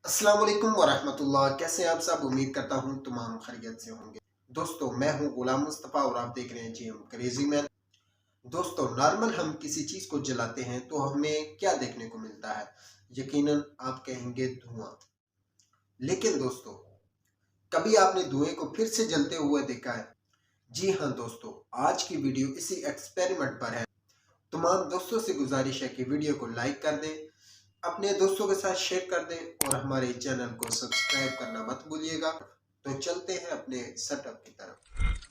अस्सलाम वालेकुम वरहमतुल्लाह। कैसे हैं आप सब? उम्मीद करता हूँ तमाम खैरियत से होंगे। दोस्तों, मैं हूँ गुलाम मुस्तफ़ा और आप देख रहे हैं जीएम क्रेजी मैन। दोस्तों, नॉर्मल हम किसी चीज़ को जलाते हैं तो हमें क्या देखने को मिलता है? यकीनन आप कहेंगे धुआं। लेकिन दोस्तों, कभी आपने धुएं को फिर से जलते हुए देखा है? जी हाँ दोस्तों, आज की वीडियो इसी एक्सपेरिमेंट पर है। तमाम दोस्तों से गुजारिश है कि वीडियो को लाइक कर दें, अपने दोस्तों के साथ शेयर कर दें और हमारे चैनल को सब्सक्राइब करना मत भूलिएगा। तो चलते हैं अपने सेटअप की तरफ।